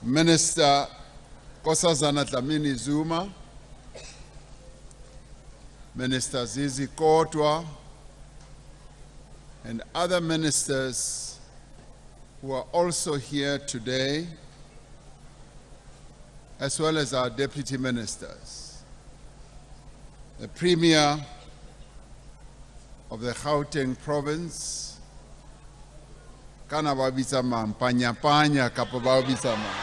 Minister Nkosazana Dlamini-Zuma, Minister Zizi Kodwa, and other ministers who are also here today, as well as our deputy ministers. The Premier of the Gauteng province, kana babitsa mampanya-panya kapa babitsa mang.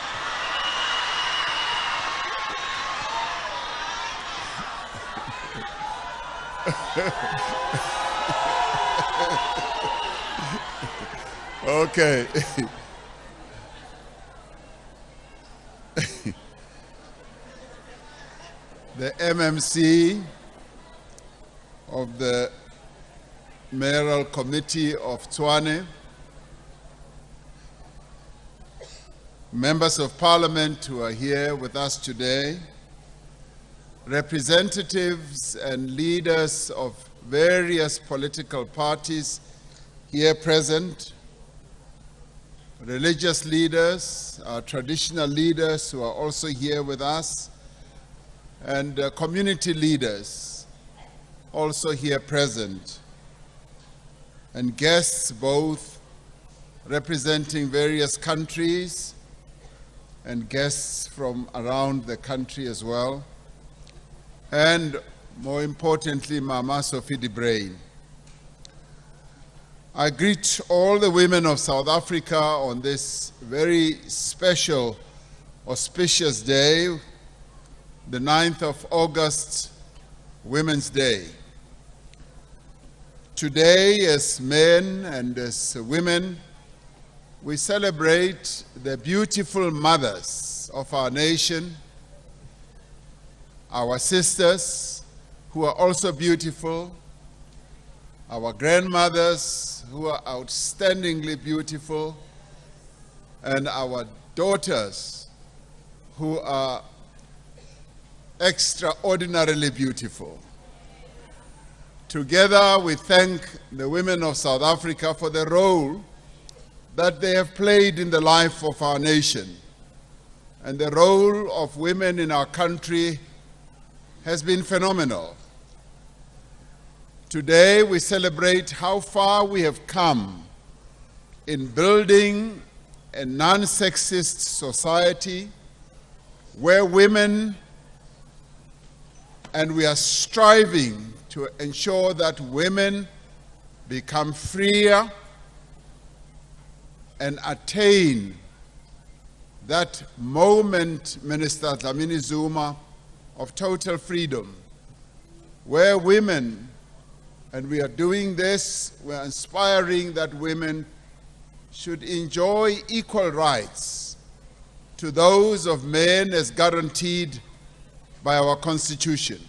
Okay. The MMC of the Mayoral Committee of Tshwane, members of Parliament who are here with us today, representatives and leaders of various political parties here present, religious leaders, our traditional leaders who are also here with us, and community leaders also here present, and guests both representing various countries and guests from around the country as well, and more importantly, Mama Sophie de Bruyn. I greet all the women of South Africa on this very special, auspicious day, the 9th of August, Women's Day. Today, as men and as women, we celebrate the beautiful mothers of our nation, our sisters who are also beautiful, our grandmothers who are outstandingly beautiful, and our daughters who are extraordinarily beautiful. Together, we thank the women of South Africa for the role that they have played in the life of our nation. And the role of women in our country has been phenomenal. Today, we celebrate how far we have come in building a non-sexist society where women, and we are striving to ensure that women become freer and attain that moment, Minister Dlamini-Zuma, of total freedom, where women, and we are doing this, we are inspiring that women should enjoy equal rights to those of men as guaranteed by our Constitution.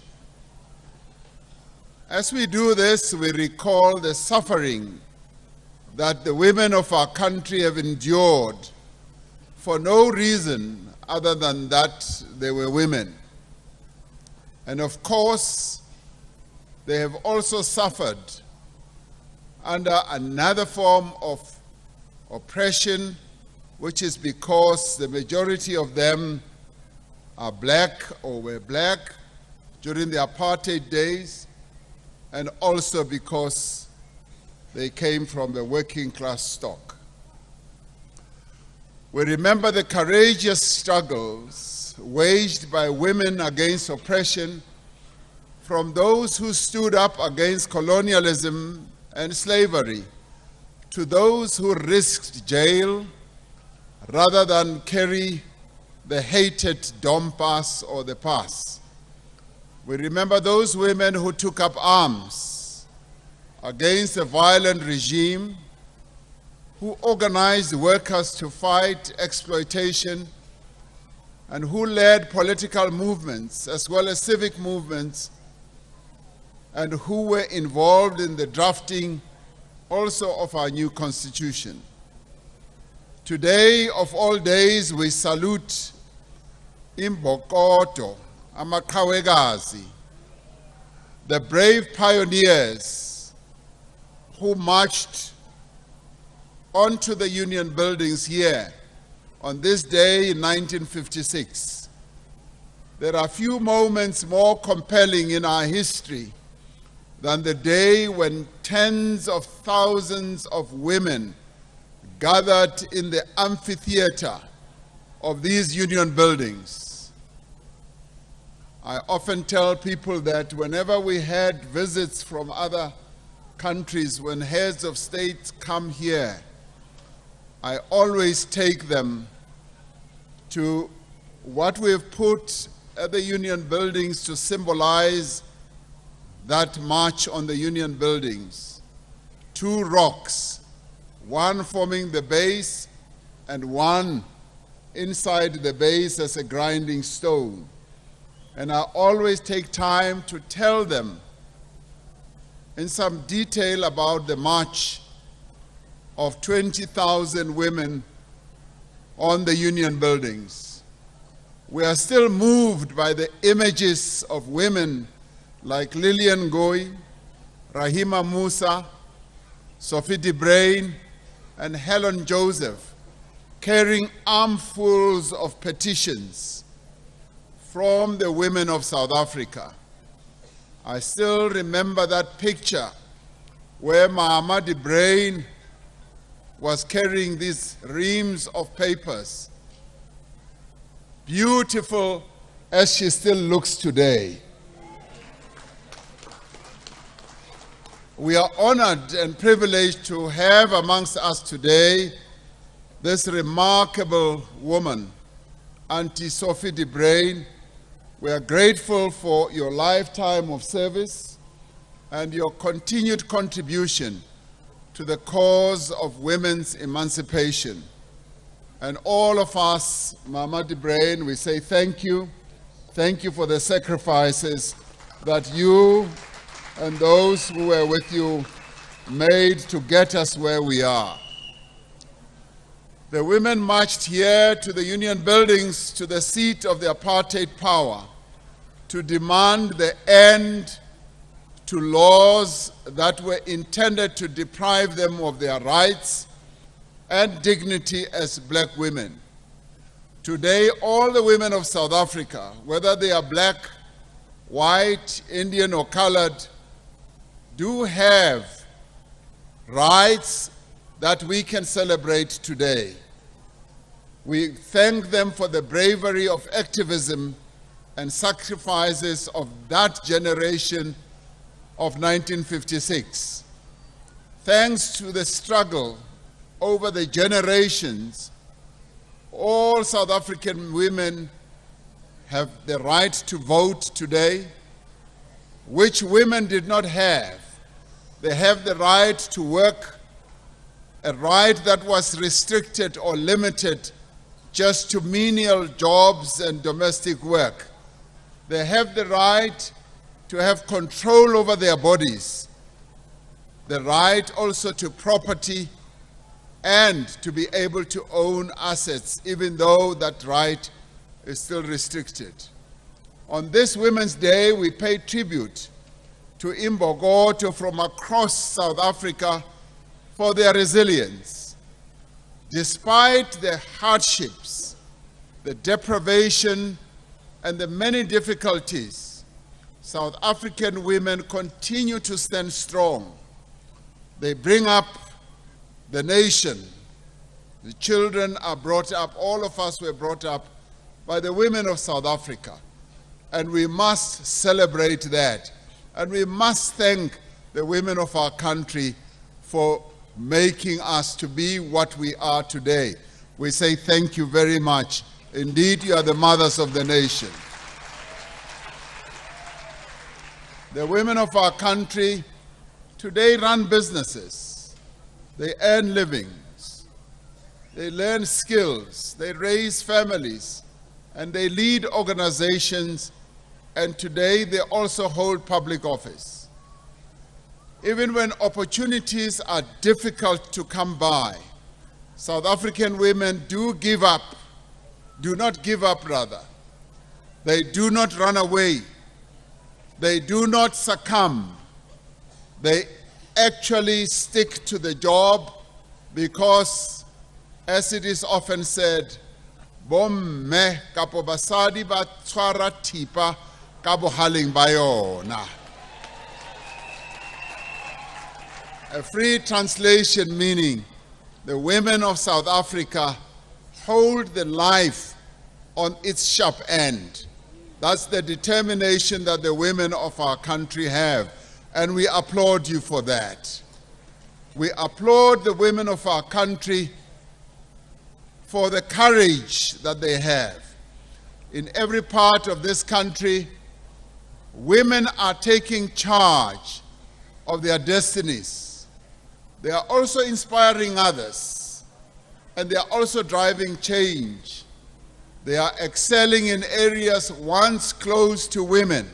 As we do this, we recall the suffering that the women of our country have endured for no reason other than that they were women. And of course, they have also suffered under another form of oppression, which is because the majority of them are black or were black during the apartheid days, and also because they came from the working class stock. We remember the courageous struggles waged by women against oppression from those who stood up against colonialism and slavery to those who risked jail rather than carry the hated dompas or the pass. We remember those women who took up arms against a violent regime, who organized workers to fight exploitation, and who led political movements as well as civic movements, and who were involved in the drafting also of our new constitution. Today, of all days, we salute Imbokodo, Amakawekazi, the brave pioneers who marched onto the union buildings here on this day in 1956. There are few moments more compelling in our history than the day when tens of thousands of women gathered in the amphitheater of these union buildings. I often tell people that whenever we had visits from other countries, when heads of state come here, I always take them to what we've put at the union buildings to symbolize that march on the union buildings. Two rocks, one forming the base and one inside the base as a grinding stone. And I always take time to tell them in some detail about the march of 20,000 women on the union buildings. We are still moved by the images of women like Lillian Ngoyi, Rahima Musa, Sophie de Bruyn, and Helen Joseph carrying armfuls of petitions from the women of South Africa. I still remember that picture where Mama de Bruyn was carrying these reams of papers, beautiful as she still looks today. We are honored and privileged to have amongst us today this remarkable woman, Auntie Sophie de Bruyn. We are grateful for your lifetime of service and your continued contribution to the cause of women's emancipation. And all of us, Mama de Bruyn, we say thank you. Thank you for the sacrifices that you and those who were with you made to get us where we are. The women marched here to the union buildings, to the seat of the apartheid power, to demand the end to laws that were intended to deprive them of their rights and dignity as black women. Today, all the women of South Africa, whether they are black, white, Indian, or colored, do have rights that we can celebrate today. We thank them for the bravery of activism and sacrifices of that generation of 1956. Thanks to the struggle over the generations, all South African women have the right to vote today, which women did not have. They have the right to work, a right that was restricted or limited just to menial jobs and domestic work. They have the right to have control over their bodies, the right also to property, and to be able to own assets, even though that right is still restricted. On this Women's Day, we pay tribute to Imbokodo from across South Africa for their resilience. Despite the hardships, the deprivation, and the many difficulties, South African women continue to stand strong. They bring up the nation. The children are brought up, all of us were brought up by the women of South Africa. And we must celebrate that. And we must thank the women of our country for making us to be what we are today. We say thank you very much. Indeed, you are the mothers of the nation. The women of our country today run businesses. They earn livings. They learn skills. They raise families. And they lead organizations. And today they also hold public office. Even when opportunities are difficult to come by, South African women do not give up rather. They do not run away. They do not succumb. They actually stick to the job because, as it is often said, bomme kapo basadi ba tshwara thipa ka bohaleng ba yona. A free translation meaning the women of South Africa hold the life on its sharp end. That's the determination that the women of our country have, and we applaud you for that. We applaud the women of our country for the courage that they have. In every part of this country, women are taking charge of their destinies. They are also inspiring others, and they are also driving change. They are excelling in areas once closed to women,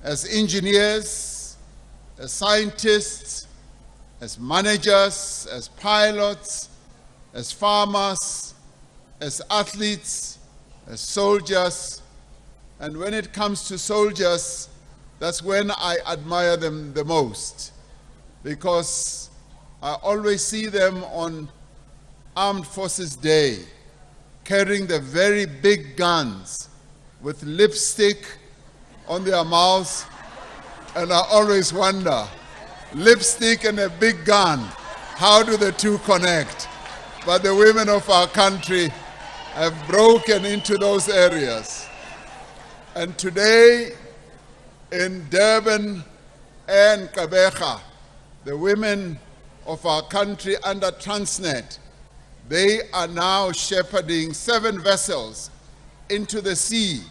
as engineers, as scientists, as managers, as pilots, as farmers, as athletes, as soldiers. And when it comes to soldiers, that's when I admire them the most, because I always see them on Armed Forces Day, carrying the very big guns with lipstick on their mouths, and I always wonder, lipstick and a big gun, how do the two connect? But the women of our country have broken into those areas. And today, in Durban and Gqeberha, the women of our country under Transnet, they are now shepherding 7 vessels into the sea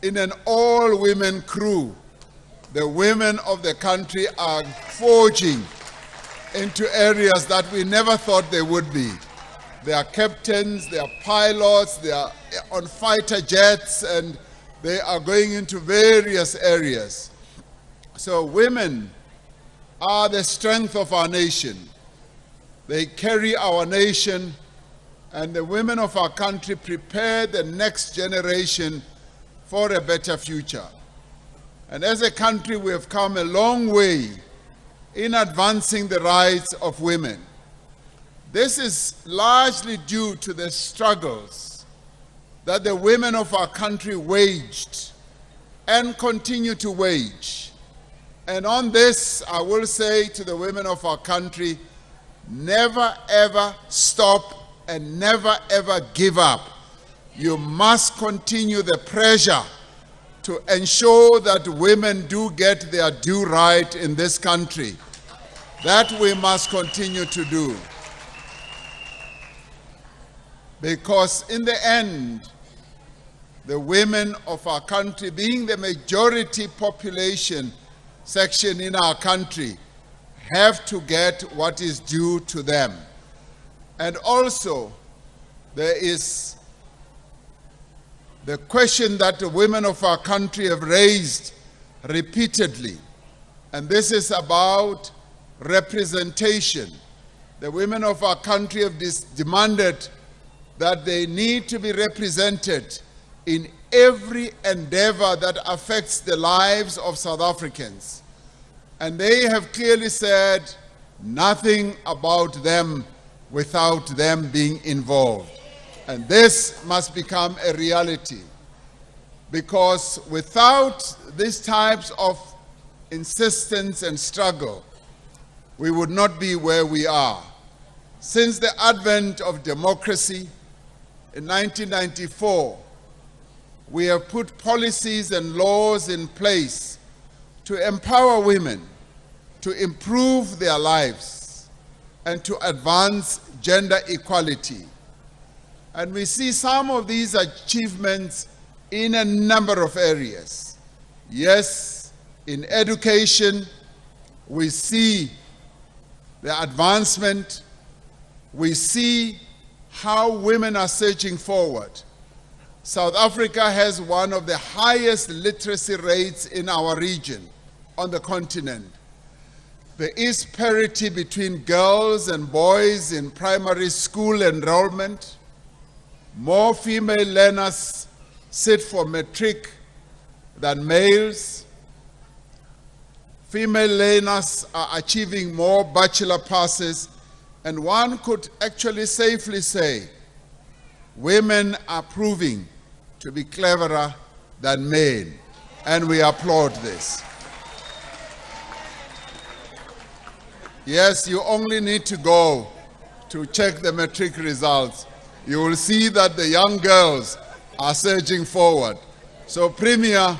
in an all-women crew. The women of the country are forging into areas that we never thought they would be. They are captains, they are pilots, they are on fighter jets, and they are going into various areas. So women are the strength of our nation. They carry our nation, and the women of our country prepare the next generation for a better future. And as a country, we have come a long way in advancing the rights of women. This is largely due to the struggles that the women of our country waged and continue to wage. And on this, I will say to the women of our country, never ever stop and never ever give up. You must continue the pressure to ensure that women do get their due right in this country. That we must continue to do. Because in the end, the women of our country, being the majority population section in our country, have to get what is due to them. And also, there is the question that the women of our country have raised repeatedly, and this is about representation. The women of our country have demanded that they need to be represented in every endeavor that affects the lives of South Africans. And they have clearly said nothing about them without them being involved. And this must become a reality, because without these types of insistence and struggle, we would not be where we are. Since the advent of democracy in 1994, we have put policies and laws in place to empower women, to improve their lives, and to advance gender equality. And we see some of these achievements in a number of areas. Yes, in education, we see the advancement. We see how women are surging forward. South Africa has one of the highest literacy rates in our region, on the continent. There is parity between girls and boys in primary school enrollment. More female learners sit for matric than males. Female learners are achieving more bachelor passes, and one could actually safely say women are proving to be cleverer than men, and we applaud this. Yes, you only need to go to check the matric results. You will see that the young girls are surging forward. So, Premier,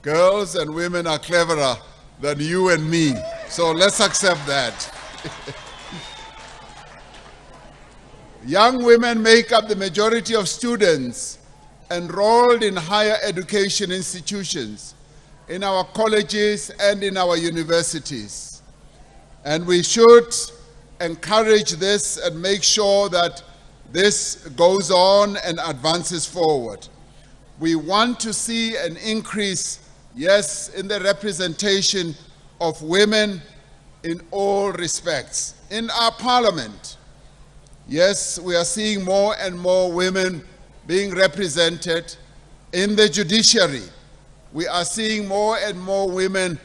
girls and women are cleverer than you and me. So let's accept that. Young women make up the majority of students enrolled in higher education institutions, in our colleges and in our universities. And we should encourage this and make sure that this goes on and advances forward. We want to see an increase, yes, in the representation of women in all respects. In our parliament, yes, we are seeing more and more women being represented. In the judiciary, we are seeing more and more women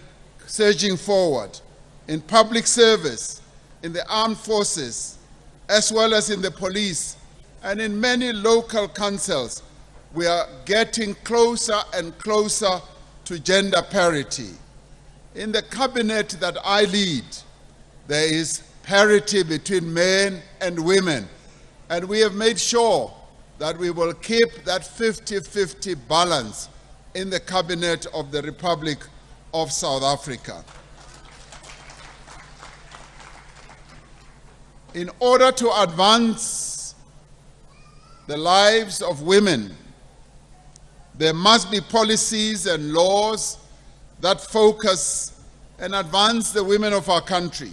surging forward. In public service, in the armed forces, as well as in the police, and in many local councils, we are getting closer and closer to gender parity. In the cabinet that I lead, there is parity between men and women, and we have made sure that we will keep that 50-50 balance in the cabinet of the Republic of South Africa. In order to advance the lives of women, there must be policies and laws that focus and advance the women of our country.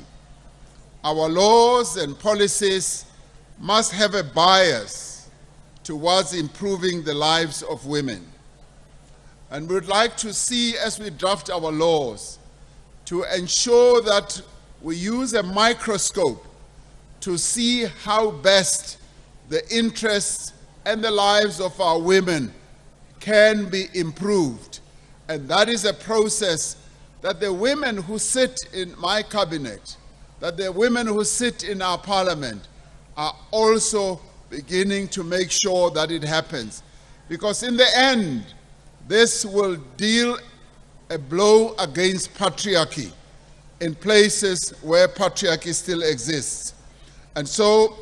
Our laws and policies must have a bias towards improving the lives of women. And we'd like to see, as we draft our laws, to ensure that we use a microscope to see how best the interests and the lives of our women can be improved. And that is a process that the women who sit in my cabinet, that the women who sit in our parliament are also beginning to make sure that it happens. Because in the end, this will deal a blow against patriarchy in places where patriarchy still exists. And so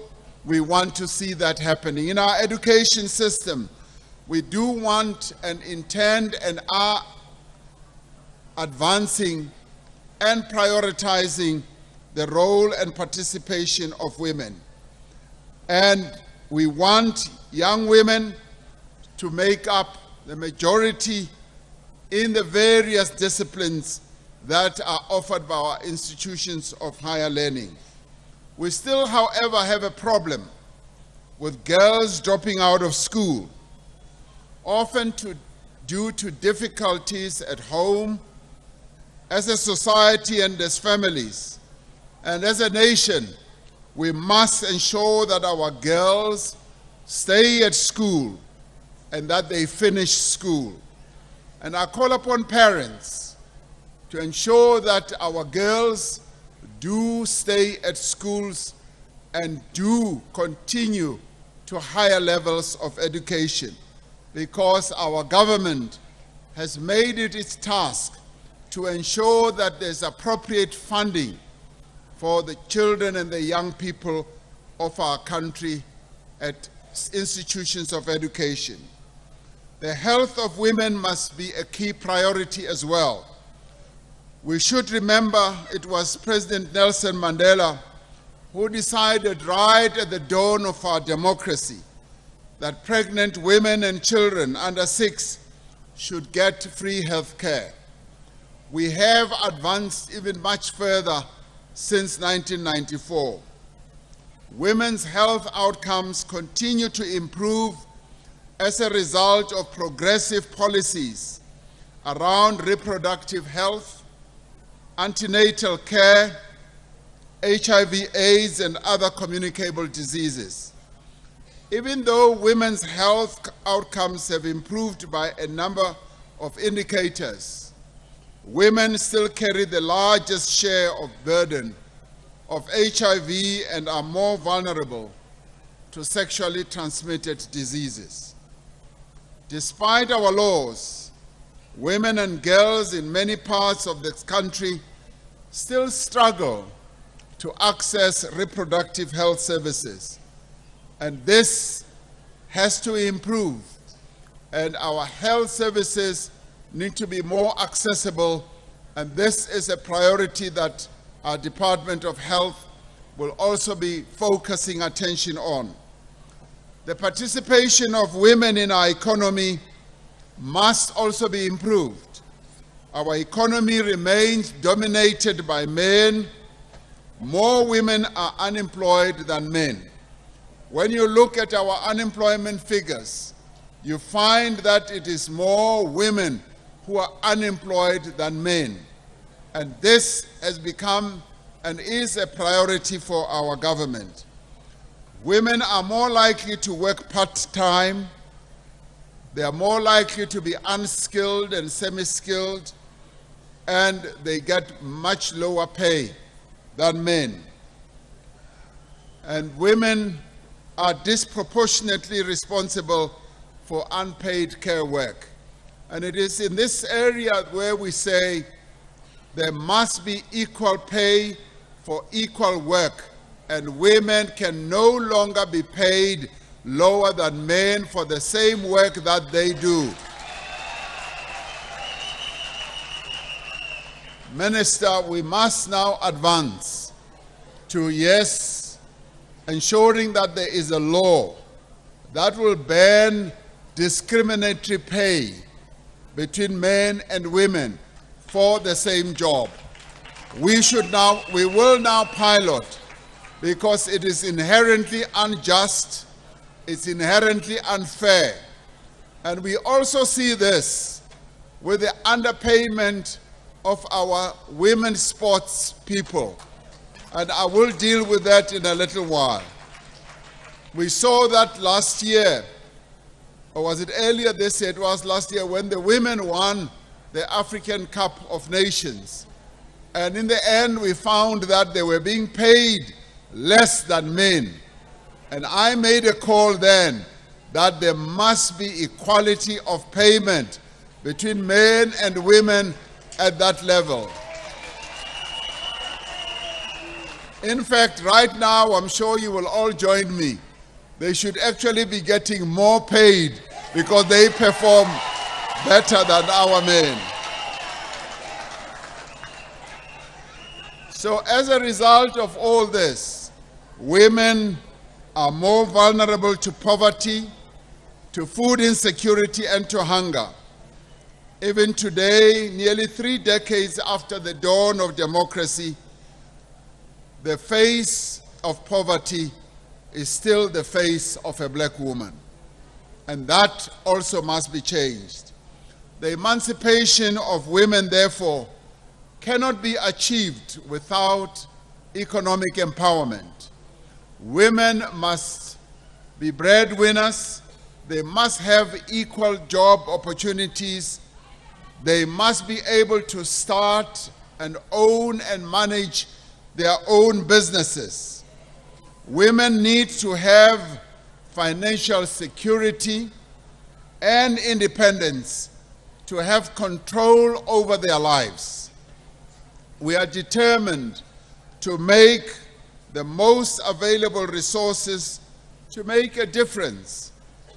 we want to see that happening. In our education system, we do want and intend and are advancing and prioritizing the role and participation of women. And we want young women to make up the majority in the various disciplines that are offered by our institutions of higher learning. We still, however, have a problem with girls dropping out of school, often due to difficulties at home, as a society and as families. And as a nation, we must ensure that our girls stay at school and that they finish school. And I call upon parents to ensure that our girls do stay at schools and do continue to higher levels of education, because our government has made it its task to ensure that there's appropriate funding for the children and the young people of our country at institutions of education. The health of women must be a key priority as well. We should remember it was President Nelson Mandela who decided right at the dawn of our democracy that pregnant women and children under 6 should get free health care. We have advanced even much further since 1994. Women's health outcomes continue to improve as a result of progressive policies around reproductive health, antenatal care, HIV/AIDS, and other communicable diseases. Even though women's health outcomes have improved by a number of indicators, women still carry the largest share of burden of HIV and are more vulnerable to sexually transmitted diseases. Despite our laws, women and girls in many parts of this country still struggle to access reproductive health services. And this has to improve. And our health services need to be more accessible. And this is a priority that our Department of Health will also be focusing attention on. The participation of women in our economy must also be improved. Our economy remains dominated by men. More women are unemployed than men. When you look at our unemployment figures, you find that it is more women who are unemployed than men. And this has become and is a priority for our government. Women are more likely to work part-time. They are more likely to be unskilled and semi-skilled, and they get much lower pay than men. And women are disproportionately responsible for unpaid care work. And it is in this area where we say there must be equal pay for equal work, and women can no longer be paid lower than men for the same work that they do. Minister, we must now advance to, yes, ensuring that there is a law that will ban discriminatory pay between men and women for the same job. We will now pilot, because it is inherently unjust, it's inherently unfair. And we also see this with the underpayment of our women's sports people. And I will deal with that in a little while. We saw that last year, or was it earlier this year? It was last year when the women won the African Cup of Nations. And in the end, we found that they were being paid less than men. And I made a call then that there must be equality of payment between men and women at that level. In fact, right now, I'm sure you will all join me. They should actually be getting more paid because they perform better than our men. So as a result of all this, women are more vulnerable to poverty, to food insecurity, and to hunger. Even today, nearly 3 decades after the dawn of democracy, the face of poverty is still the face of a black woman. And that also must be changed. The emancipation of women, therefore, cannot be achieved without economic empowerment. Women must be breadwinners. They must have equal job opportunities. They must be able to start and own and manage their own businesses. Women need to have financial security and independence to have control over their lives. We are determined to make the most available resources to make a difference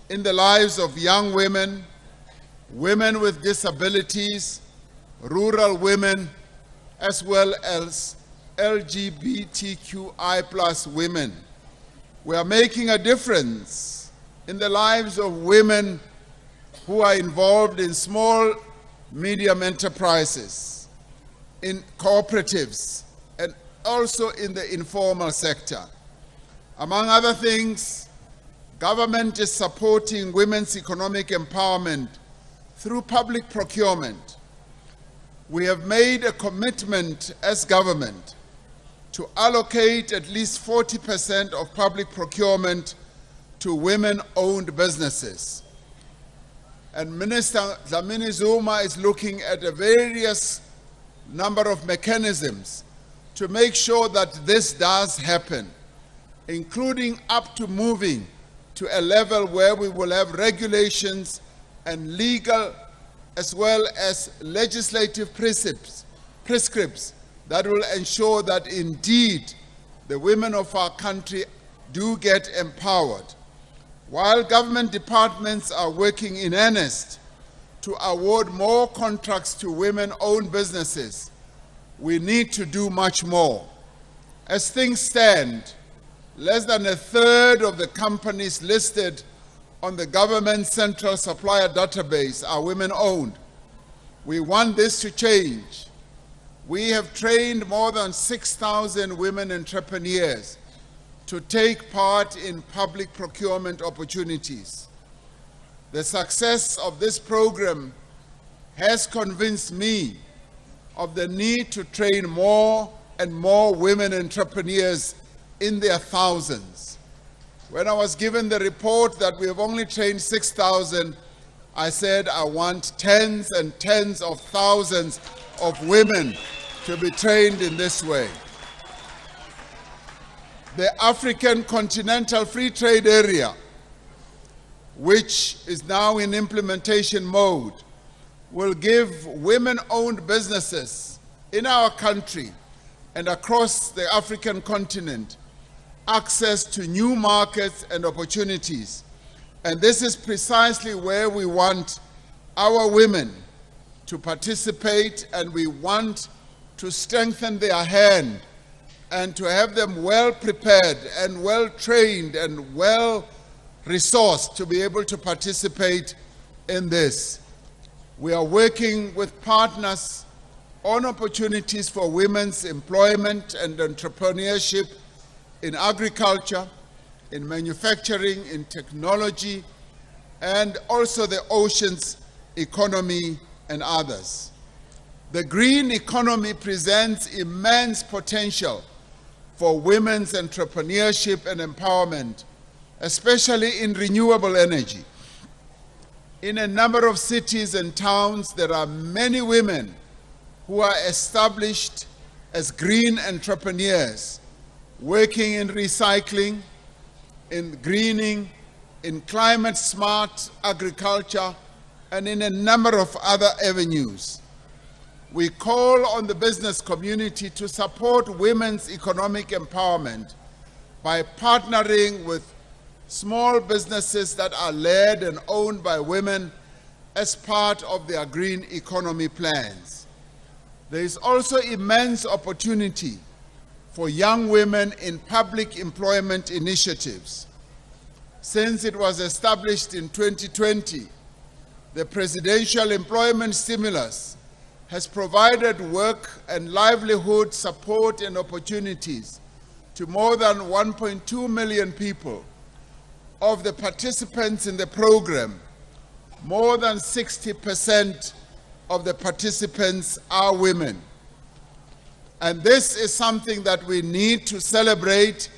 in the lives of young women, women with disabilities, rural women, as well as LGBTQI+ women. We are making a difference in the lives of women who are involved in small, medium enterprises, in cooperatives, and also in the informal sector. Among other things, government is supporting women's economic empowerment through public procurement. We have made a commitment as government to allocate at least 40% of public procurement to women-owned businesses. And Minister Dlamini Zuma is looking at a various number of mechanisms to make sure that this does happen. including up to moving to a level where we will have regulations and legal as well as legislative prescripts that will ensure that indeed the women of our country do get empowered. While government departments are working in earnest to award more contracts to women-owned businesses, we need to do much more. As things stand, less than a third of the companies listed on the government central supplier database are women-owned. We want this to change. We have trained more than 6,000 women entrepreneurs to take part in public procurement opportunities. The success of this program has convinced me of the need to train more and more women entrepreneurs in their thousands. When I was given the report that we have only trained 6,000, I said I want tens and tens of thousands of women to be trained in this way. The African Continental Free Trade Area, which is now in implementation mode, will give women-owned businesses in our country and across the African continent access to new markets and opportunities. And this is precisely where we want our women to participate, and we want to strengthen their hand and to have them well prepared and well trained and well resourced to be able to participate in this. We are working with partners on opportunities for women's employment and entrepreneurship in agriculture, in manufacturing, in technology, and also the oceans economy and others. The green economy presents immense potential for women's entrepreneurship and empowerment, especially in renewable energy. In a number of cities and towns, there are many women who are established as green entrepreneurs, working in recycling, in greening, in climate-smart agriculture, and in a number of other avenues. We call on the business community to support women's economic empowerment by partnering with small businesses that are led and owned by women as part of their green economy plans. There is also immense opportunity for young women in public employment initiatives. Since it was established in 2020, the Presidential Employment Stimulus has provided work and livelihood support and opportunities to more than 1.2 million people. Of the participants in the program, more than 60% of the participants are women. And this is something that we need to celebrate,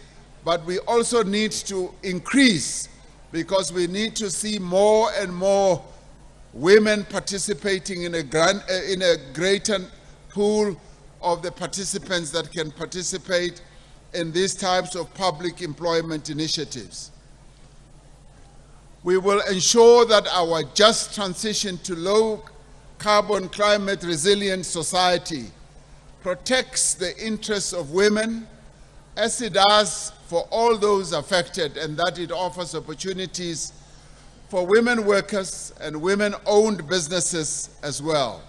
but we also need to increase, because we need to see more and more women participating in a greater pool of the participants that can participate in these types of public employment initiatives. We will ensure that our just transition to low carbon climate resilient society protects the interests of women as it does for all those affected, and that it offers opportunities for women workers and women-owned businesses as well.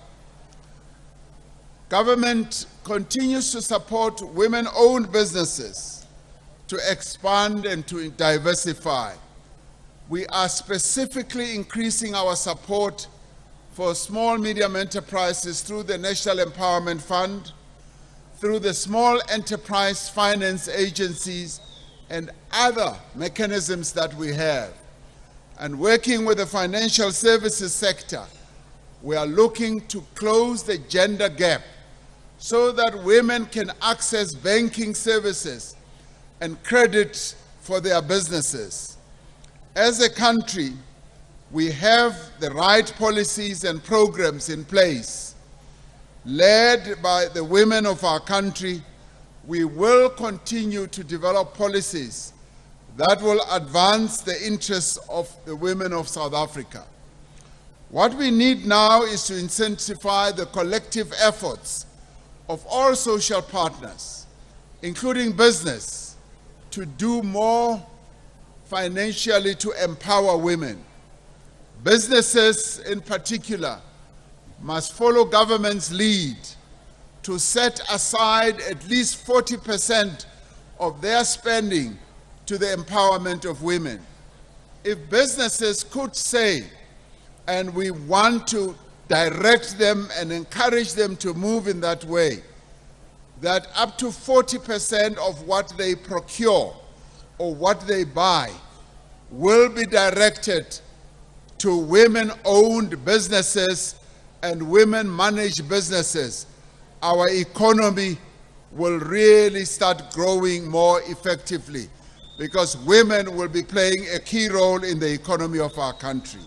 Government continues to support women-owned businesses to expand and to diversify. We are specifically increasing our support for small medium enterprises through the National Empowerment Fund, through the small enterprise finance agencies and other mechanisms that we have. And working with the financial services sector, we are looking to close the gender gap so that women can access banking services and credit for their businesses. As a country, we have the right policies and programs in place. Led by the women of our country, we will continue to develop policies that will advance the interests of the women of South Africa. What we need now is to intensify the collective efforts of all social partners, including business, to do more financially to empower women. Businesses in particular must follow government's lead to set aside at least 40% of their spending to the empowerment of women. If businesses could say, and we want to direct them and encourage them to move in that way, that up to 40% of what they procure or what they buy will be directed to women-owned businesses and women-managed businesses, our economy will really start growing more effectively, because women will be playing a key role in the economy of our country.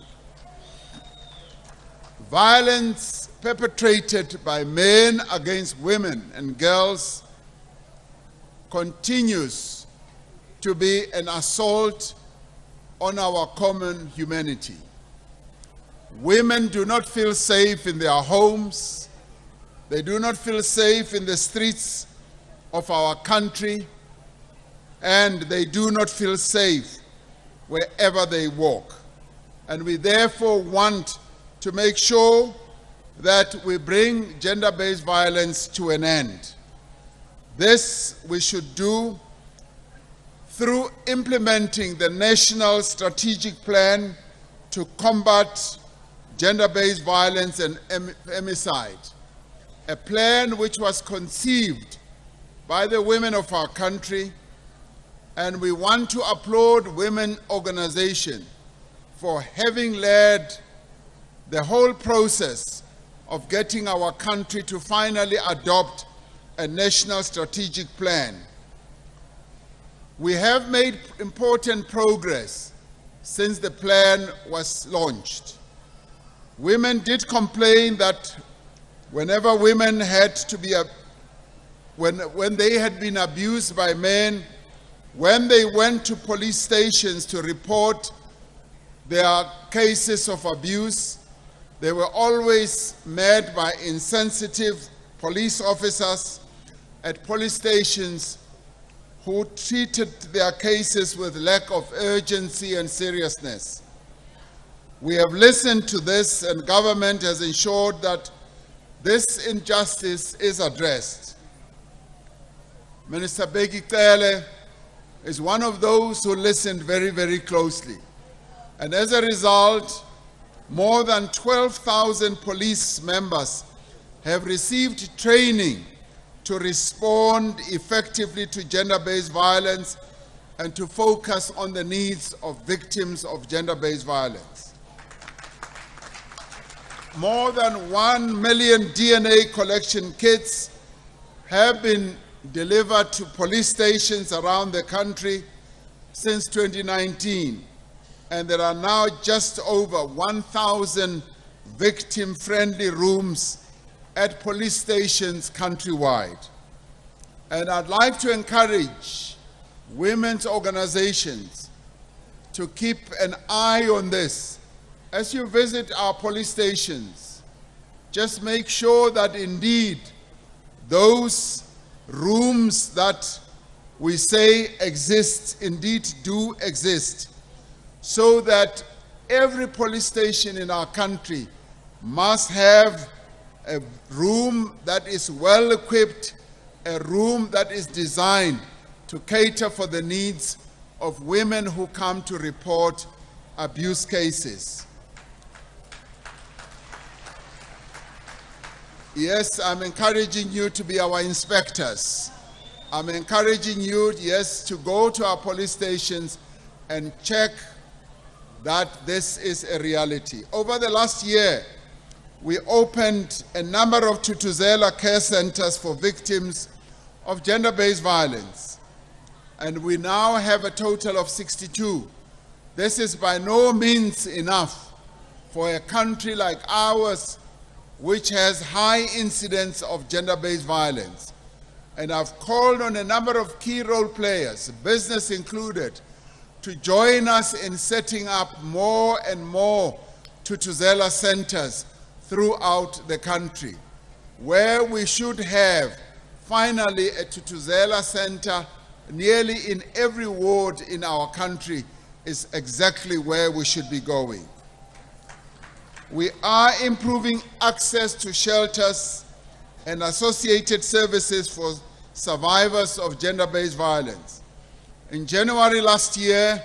Violence perpetrated by men against women and girls continues to be an assault on our common humanity. Women do not feel safe in their homes. They do not feel safe in the streets of our country, and they do not feel safe wherever they walk. And we therefore want to make sure that we bring gender-based violence to an end. This we should do through implementing the National Strategic Plan to combat gender-based violence and femicide, a plan which was conceived by the women of our country, and we want to applaud women organizations for having led the whole process of getting our country to finally adopt a national strategic plan. We have made important progress since the plan was launched. Women did complain that whenever women had to be, when they had been abused by men, when they went to police stations to report their cases of abuse, they were always met by insensitive police officers at police stations who treated their cases with lack of urgency and seriousness. We have listened to this, and government has ensured that this injustice is addressed. Minister Bheki Cele is one of those who listened very, very closely. And as a result, more than 12,000 police members have received training to respond effectively to gender-based violence and to focus on the needs of victims of gender-based violence. More than 1 million DNA collection kits have been delivered to police stations around the country since 2019. And there are now just over 1,000 victim-friendly rooms at police stations countrywide. And I'd like to encourage women's organizations to keep an eye on this. As you visit our police stations, just make sure that indeed those rooms that we say exist indeed do exist, so that every police station in our country must have a room that is well equipped, a room that is designed to cater for the needs of women who come to report abuse cases. Yes, I'm encouraging you to be our inspectors. I'm encouraging you, yes, to go to our police stations and check that this is a reality. Over the last year, we opened a number of Tutuzela care centers for victims of gender-based violence, and we now have a total of 62. This is by no means enough for a country like ours, which has high incidence of gender-based violence. And I've called on a number of key role players, business included, to join us in setting up more and more Thuthuzela centers throughout the country, where we should have finally a Thuthuzela center nearly in every ward in our country is exactly where we should be going. We are improving access to shelters and associated services for survivors of gender-based violence. In January last year,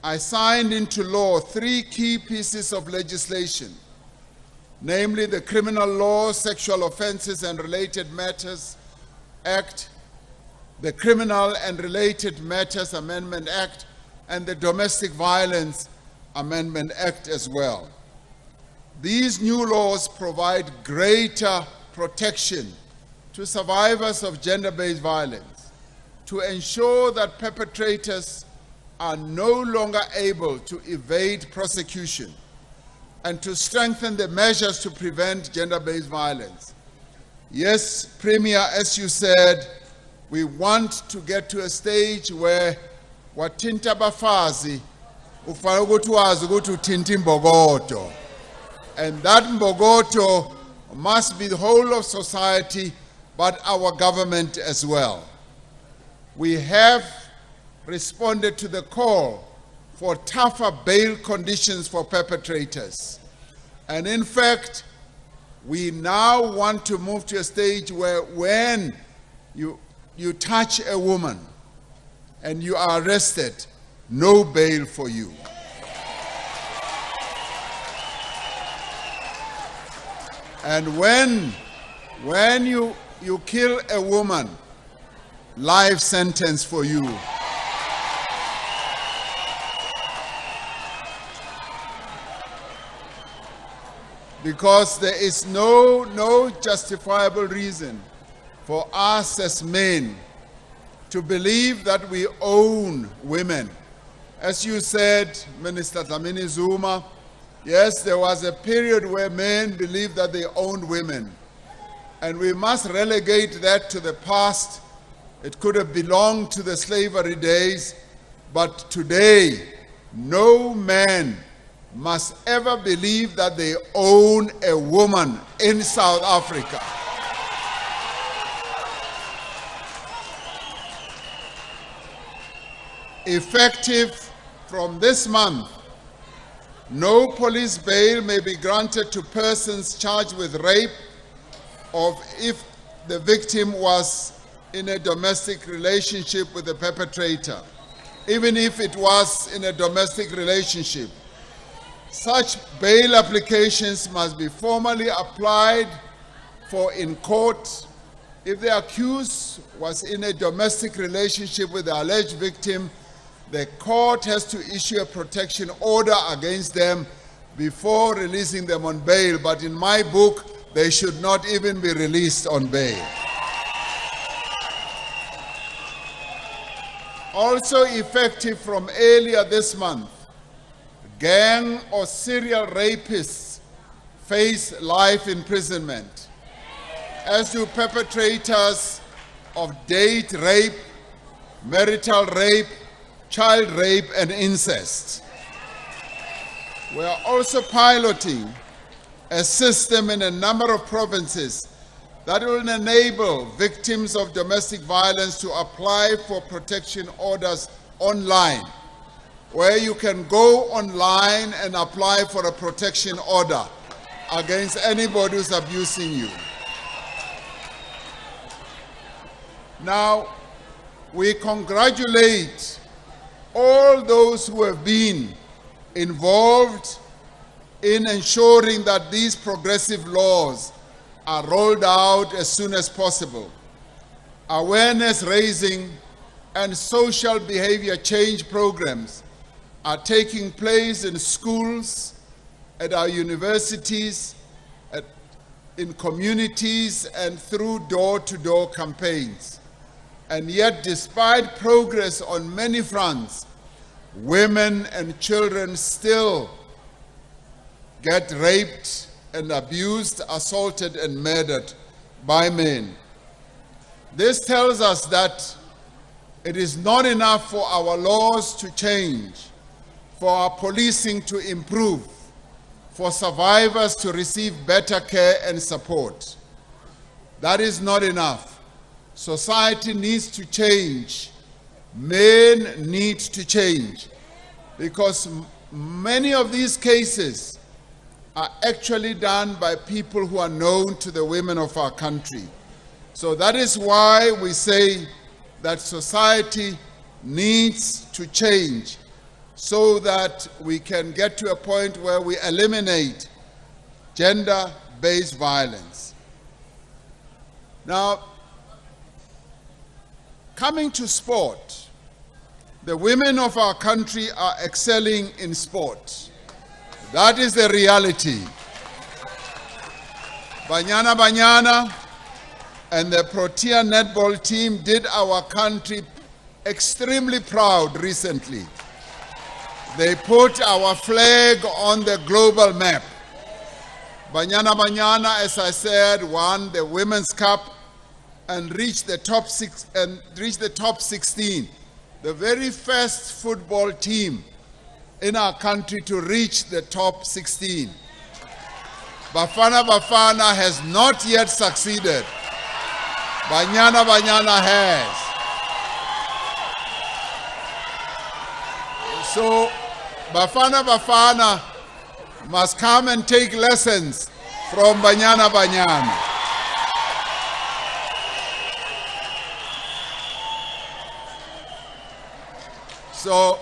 I signed into law 3 key pieces of legislation, namely the Criminal Law, Sexual Offences and Related Matters Act, the Criminal and Related Matters Amendment Act, and the Domestic Violence Amendment Act as well. These new laws provide greater protection to survivors of gender-based violence to ensure that perpetrators are no longer able to evade prosecution and to strengthen the measures to prevent gender-based violence. Yes, Premier, as you said, we want to get to a stage where wathinta bafazi ufanele ukuthi wazi ukuthi uthinta imbokodo, and that mbokodo must be the whole of society, but our government as well. We have responded to the call for tougher bail conditions for perpetrators. And in fact, we now want to move to a stage where when you touch a woman and you are arrested, no bail for you. And when you kill a woman, life sentence for you. Because there is no justifiable reason for us as men to believe that we own women. As you said, Minister Dlamini Zuma, yes, there was a period where men believed that they owned women. And we must relegate that to the past. It could have belonged to the slavery days, but today, no man must ever believe that they own a woman in South Africa. Effective from this month, no police bail may be granted to persons charged with rape or if the victim was in a domestic relationship with the perpetrator, even if it was in a domestic relationship. Such bail applications must be formally applied for in court. If the accused was in a domestic relationship with the alleged victim, the court has to issue a protection order against them before releasing them on bail. But in my book, they should not even be released on bail. Also effective from earlier this month, gang or serial rapists face life imprisonment, as do perpetrators of date rape, marital rape, child rape, and incest. We are also piloting a system in a number of provinces that will enable victims of domestic violence to apply for protection orders online, where you can go online and apply for a protection order against anybody who's abusing you. Now, we congratulate all those who have been involved in ensuring that these progressive laws are rolled out as soon as possible. Awareness raising and social behavior change programs are taking place in schools, at our universities, in communities, and through door-to-door campaigns. And yet, despite progress on many fronts, women and children still get raped and abused, assaulted, and murdered by men. This tells us that It is not enough for our laws to change, for our policing to improve, for survivors to receive better care and support. That is not enough. Society needs to change. Men need to change, because many of these cases are actually done by people who are known to the women of our country. So that is why we say that society needs to change, so that we can get to a point where we eliminate gender-based violence. Now, coming to sport, the women of our country are excelling in sport. That is the reality. Banyana and the Protea netball team did our country extremely proud recently. They put our flag on the global map. Banyana, as I said, won the Women's Cup and reached the top 16. The very first football team in our country to reach the top 16. Bafana has not yet succeeded. Banyana has. So Bafana must come and take lessons from Banyana. So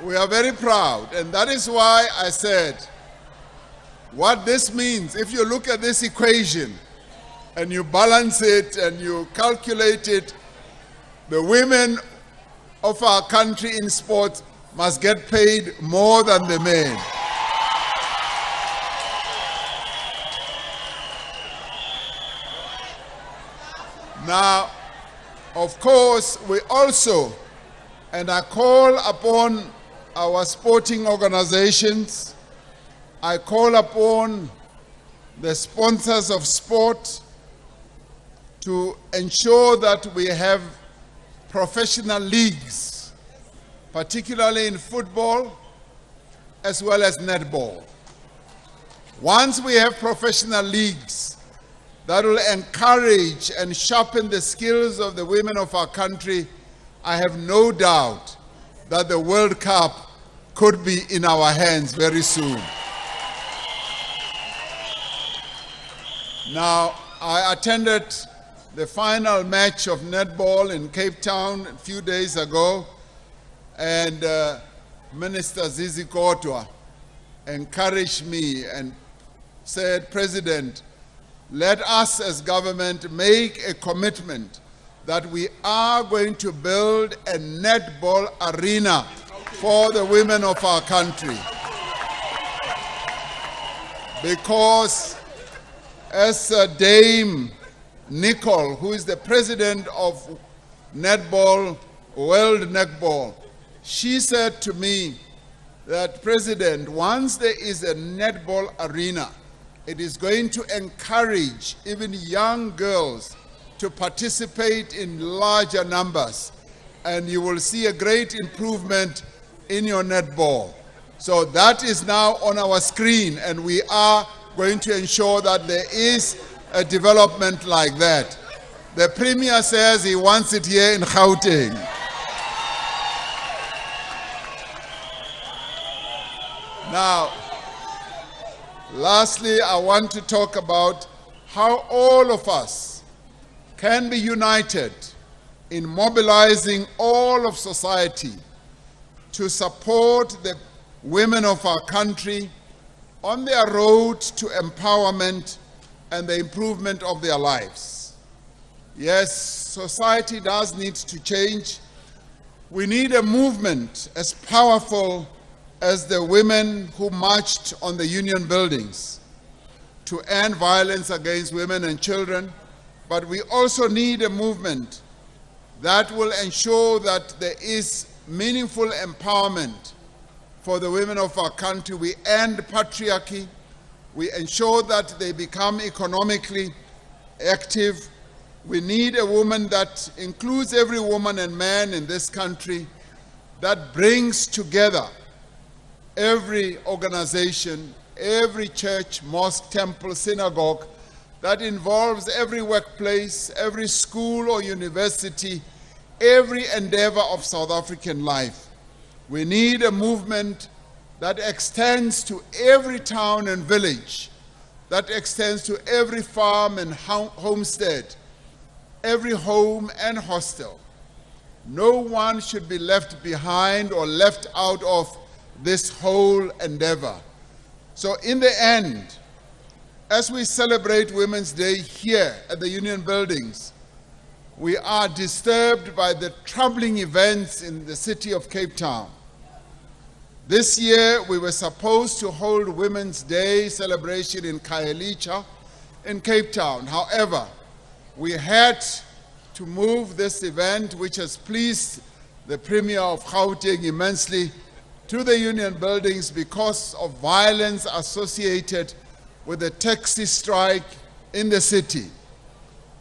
we are very proud, and that is why I said what this means. If you look at this equation and you balance it and you calculate it, the women of our country in sport must get paid more than the men. Now, of course, we also, and I call upon our sporting organizations, I call upon the sponsors of sport to ensure that we have professional leagues, particularly in football as well as netball. Once we have professional leagues, that will encourage and sharpen the skills of the women of our country. I have no doubt that the World Cup could be in our hands very soon. Now, I attended the final match of netball in Cape Town a few days ago, and Minister Zizi Kodwa encouraged me and said, "President, let us as government make a commitment that we are going to build a netball arena for the women of our country." Because as Dame Nicole, who is the president of netball, World Netball, she said to me that, "President, once there is a netball arena, it is going to encourage even young girls to participate in larger numbers, and you will see a great improvement in your netball." So that is now on our screen, and we are going to ensure that there is a development like that. The Premier says he wants it here in Gauteng. Now, lastly, I want to talk about how all of us can be united in mobilizing all of society to support the women of our country on their road to empowerment and the improvement of their lives. Yes, society does need to change. We need a movement as powerful as the women who marched on the union buildings to end violence against women and children, but we also need a movement that will ensure that there is meaningful empowerment for the women of our country. We end patriarchy. We ensure that they become economically active. We need a woman that includes every woman and man in this country, that brings together every organization, every church, mosque, temple, synagogue, that involves every workplace, every school or university, every endeavor of South African life. We need a movement that extends to every town and village, that extends to every farm and homestead, every home and hostel. No one should be left behind or left out of this whole endeavor. So in the end, as we celebrate Women's Day here at the Union Buildings, we are disturbed by the troubling events in the city of Cape Town. This year, we were supposed to hold Women's Day celebration in Khayelitsha in Cape Town. However, we had to move this event, which has pleased the Premier of Gauteng immensely, to the Union Buildings because of violence associated with the taxi strike in the city.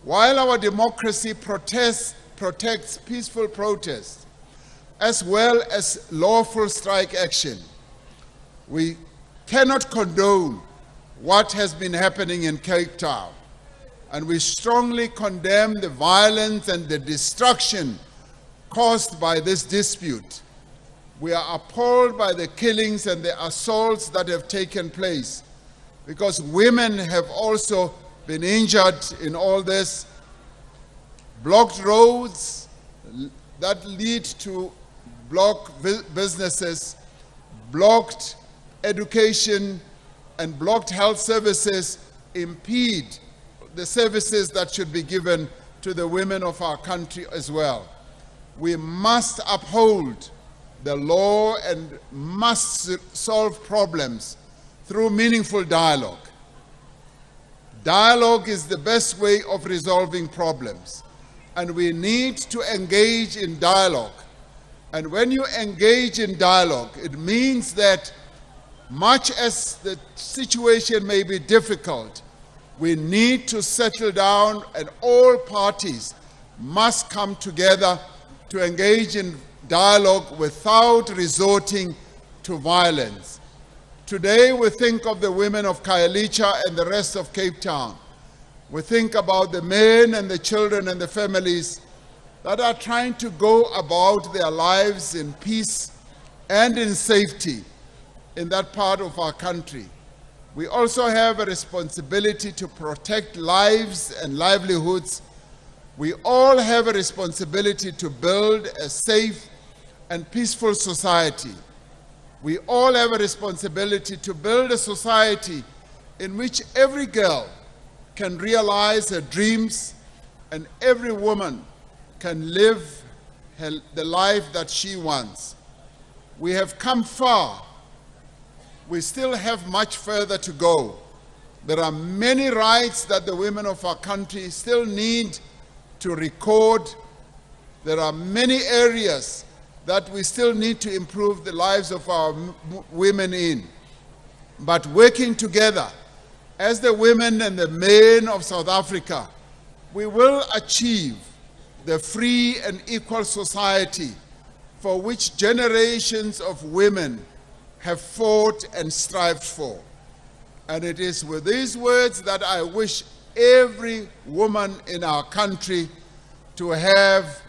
While our democracy protects peaceful protest, as well as lawful strike action, we cannot condone what has been happening in Cape Town. And we strongly condemn the violence and the destruction caused by this dispute. We are appalled by the killings and the assaults that have taken place, because women have also been injured in all this. Blocked roads that lead to blocked businesses, blocked education, and blocked health services impede the services that should be given to the women of our country as well. We must uphold the law and must solve problems through meaningful dialogue. Dialogue is the best way of resolving problems, and we need to engage in dialogue. And when you engage in dialogue, it means that much as the situation may be difficult, we need to settle down, and all parties must come together to engage in dialogue without resorting to violence. Today we think of the women of Khayelitsha and the rest of Cape Town. We think about the men and the children and the families that are trying to go about their lives in peace and in safety in that part of our country. We also have a responsibility to protect lives and livelihoods. We all have a responsibility to build a safe and peaceful society. We all have a responsibility to build a society in which every girl can realize her dreams and every woman can live the life that she wants. We have come far. We still have much further to go. There are many rights that the women of our country still need to record. There are many areas that we still need to improve the lives of our women in. But working together as the women and the men of South Africa, we will achieve the free and equal society for which generations of women have fought and strived for. And it is with these words that I wish every woman in our country to have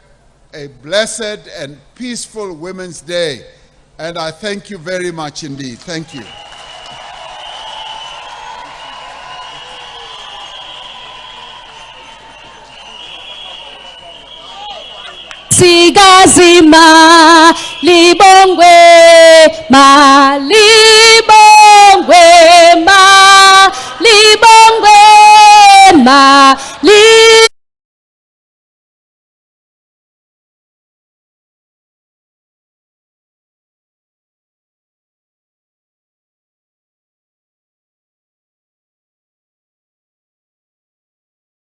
a blessed and peaceful Women's Day. And I thank you very much indeed. Thank you. Sigazima libongwe malibongwe